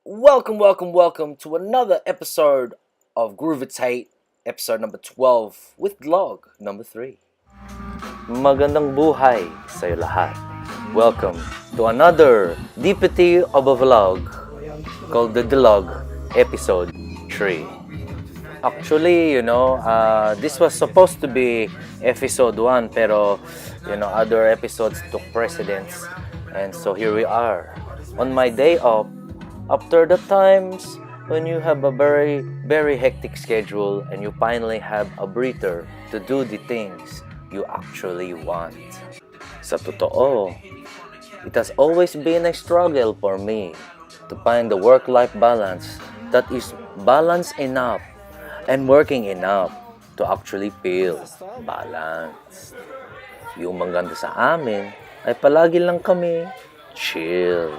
Welcome to another episode of GROOVITATE, episode number 12 with dLog number 3. Magandang buhay sa'yo lahat. Welcome to another Deepity of a vlog called the dLog episode 3. Actually, this was supposed to be episode 1 pero, other episodes took precedence. And so here we are. On my day off, after the times when you have a very, very hectic schedule and you finally have a breather to do the things you actually want. Sa totoo, it has always been a struggle for me to find the work-life balance that is balanced enough and working enough to actually feel balanced. Yung maganda sa amin ay palagi lang kami chill.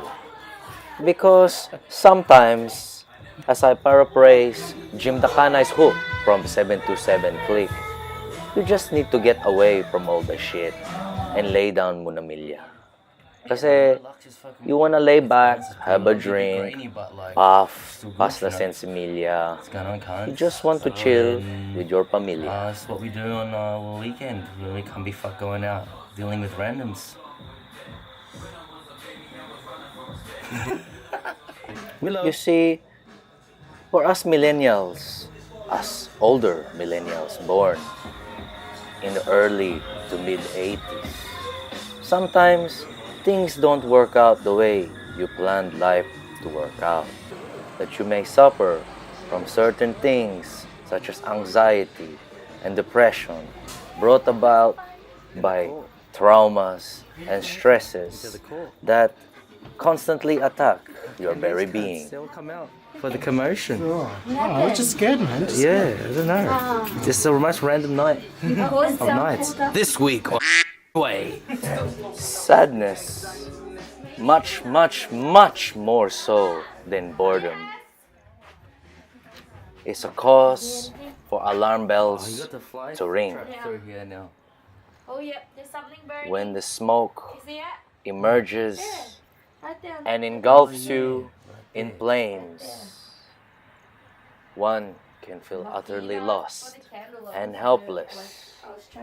Because sometimes, as I paraphrase Jim Dakanai's hook from 727 Click, you just need to get away from all the shit and lay down muna milya. Kasi you wanna lay back, have a drink, puff, pass the sensimilya. You just want to chill with your pamilya. That's what we do on a weekend when we can't be going out, dealing with randoms. You see, for us millennials, us older millennials born in the early to mid-80s, sometimes things don't work out the way you planned life to work out. That you may suffer from certain things such as anxiety and depression brought about by traumas and stresses that constantly attack your very being. For the commotion. I was just scared, man. Yeah, I don't know. Just a most random night of nights. This week on way. Sadness, much more so than boredom, is a cause for alarm bells to ring. Through here now. Oh, yep, there's something burning. When the smoke Is it? emerges Right there. and engulfs you in flames, one can feel utterly lost and helpless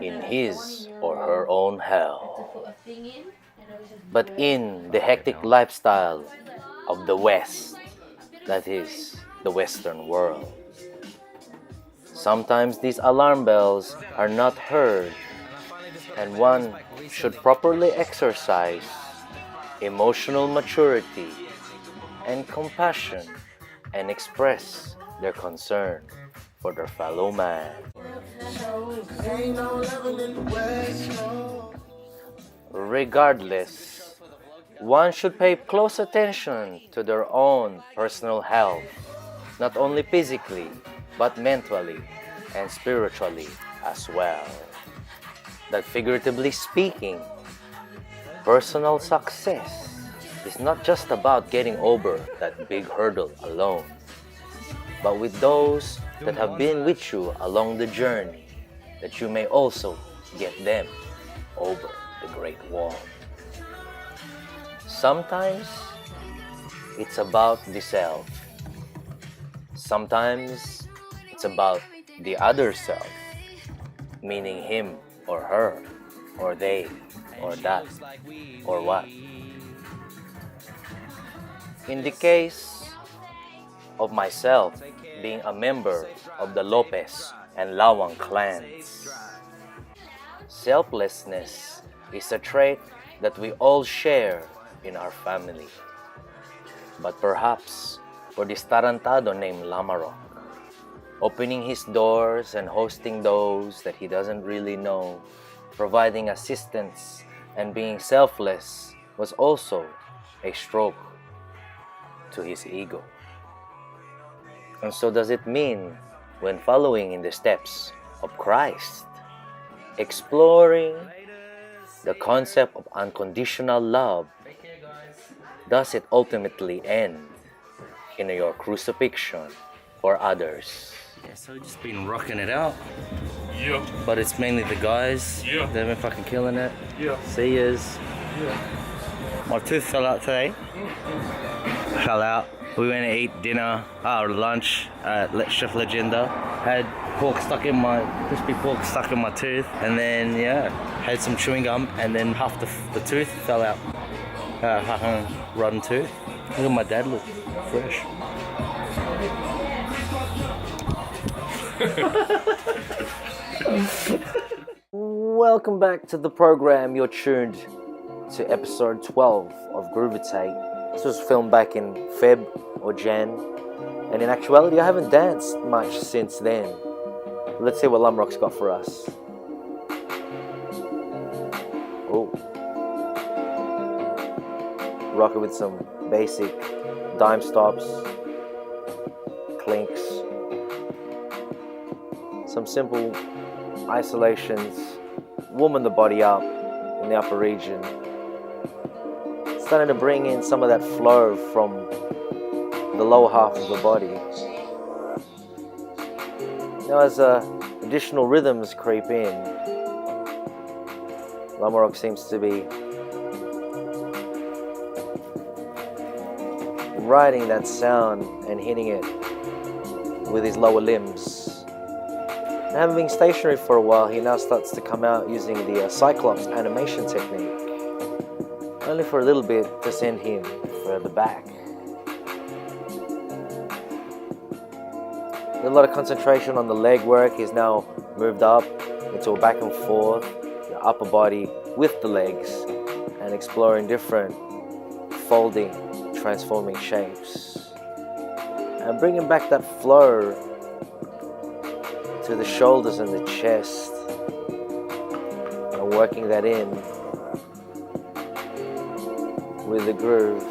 in his or her own hell. Put a thing in, and it was just But in the hectic lifestyle of the West, that is, the Western world, sometimes these alarm bells are not heard, and one should properly exercise emotional maturity and compassion and express their concern for their fellow man. Regardless, one should pay close attention to their own personal health, not only physically, but mentally and spiritually as well. That figuratively speaking, personal success is not just about getting over that big hurdle alone, but with those that have been with you along the journey, that you may also get them over the Great Wall. Sometimes it's about the self. Sometimes it's about the other self, meaning him or her, or they, or that, or what. In the case of myself being a member of the Lopez and Lawang clans, selflessness is a trait that we all share in our family. But perhaps for this tarantado named Lamaroc, opening his doors and hosting those that he doesn't really know, providing assistance and being selfless was also a stroke to his ego. And so does it mean, when following in the steps of Christ, exploring the concept of unconditional love, does it ultimately end in your crucifixion for others? Yeah, so we've just been rocking it out. Yeah. But it's mainly the guys. Yeah. They've been fucking killing it. Yeah. See yous. Yeah. My tooth fell out today. fell out. We went to eat dinner, lunch at Chef Legenda. Had crispy pork stuck in my tooth, and then had some chewing gum, and then half the tooth fell out. Rotten tooth. Look at my dad, look fresh. Welcome back to the program. You're tuned to episode 12 of GROOVITATE. This was filmed back in Feb or Jan, and in actuality I haven't danced much since then. Let's see what Lamaroc's got for us. Oh, rock it with some basic dime stops, clinks, some simple isolations, warming the body up in the upper region. Starting to bring in some of that flow from the lower half of the body. Now as additional rhythms creep in, Lamaroc seems to be riding that sound and hitting it with his lower limbs. And having been stationary for a while, he now starts to come out using the Cyclops animation technique, only for a little bit to send him further back. A lot of concentration on the leg work. He's now moved up into a back and forth, the upper body with the legs, and exploring different folding, transforming shapes, and bringing back that flow to the shoulders and the chest, and working that in with the groove.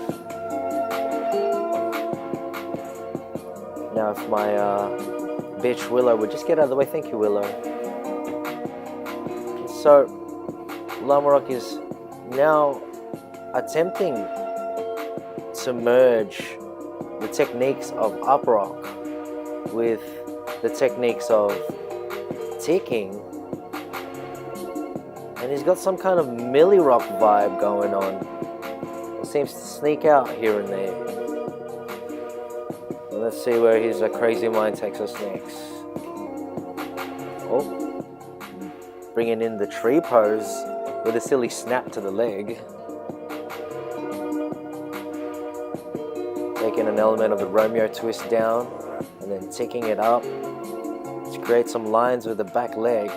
Now if my bitch Willow would just get out of the way. Thank you, Willow. So Lamaroc is now attempting to merge the techniques of up rock with the techniques of ticking, and he's got some kind of milli rock vibe going on. It seems to sneak out here and there. And let's see where his crazy mind takes us next. Oh, bringing in the tree pose with a silly snap to the leg. Taking an element of the Romeo twist down and then ticking it up to create some lines with the back leg.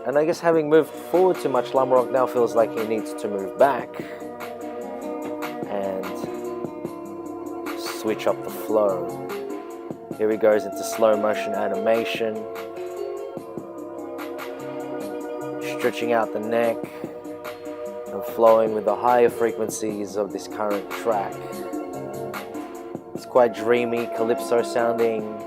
And I guess having moved forward too much, Lamaroc now feels like he needs to move back and switch up the flow. Here he goes into slow motion animation, stretching out the neck and flowing with the higher frequencies of this current track. It's quite dreamy, calypso sounding,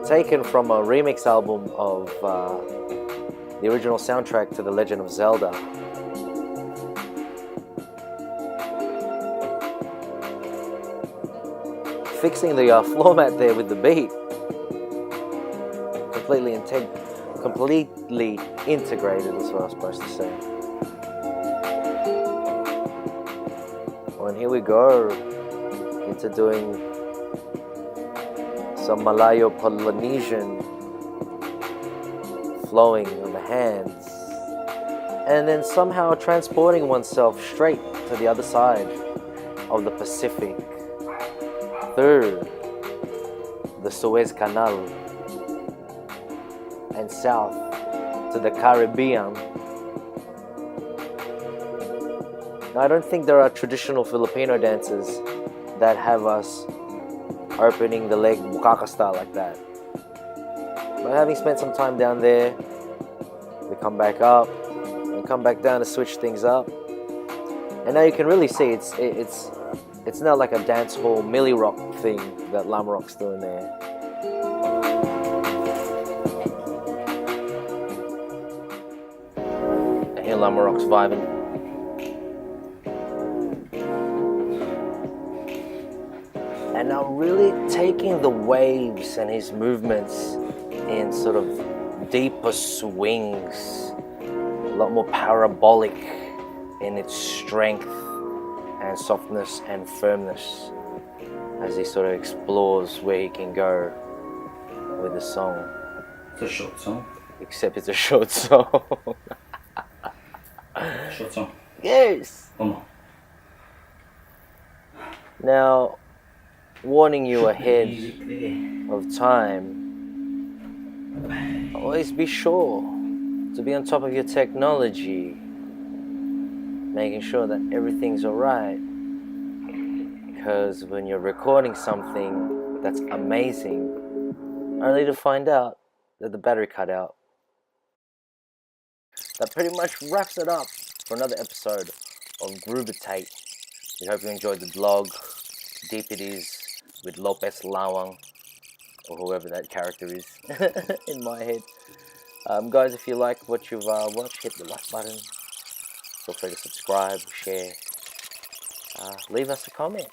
taken from a remix album of the original soundtrack to The Legend of Zelda. Fixing the floor mat there with the beat. Completely integrated is what I was supposed to say. Well, and here we go into doing some Malayo-Polynesian flowing of the hands, and then somehow transporting oneself straight to the other side of the Pacific, through the Suez Canal, and south to the Caribbean. Now, I don't think there are traditional Filipino dances that have us opening the leg bukaka style like that. But having spent some time down there, we come back up and come back down to switch things up. And now you can really see it's now like a dance hall milli rock thing that Lamaroc's doing there. And here Lamaroc's vibing. And now really taking the waves and his movements in sort of deeper swings, a lot more parabolic in its strength and softness and firmness as he sort of explores where he can go with the song. It's a short song. Except it's a short song. Short song. Yes! Come on. Now, warning you ahead Music there. of time, always be sure to be on top of your technology, making sure that everything's alright, because when you're recording something that's amazing, only to find out that the battery cut out. That pretty much wraps it up for another episode of GROOVITATE. We hope you enjoyed the vlog, Deepities with Lopez Lawang, or whoever that character is in my head. Guys, if you like what you've watched, hit the like button. Feel free to subscribe, share, leave us a comment.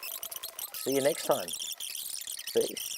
See you next time. Peace.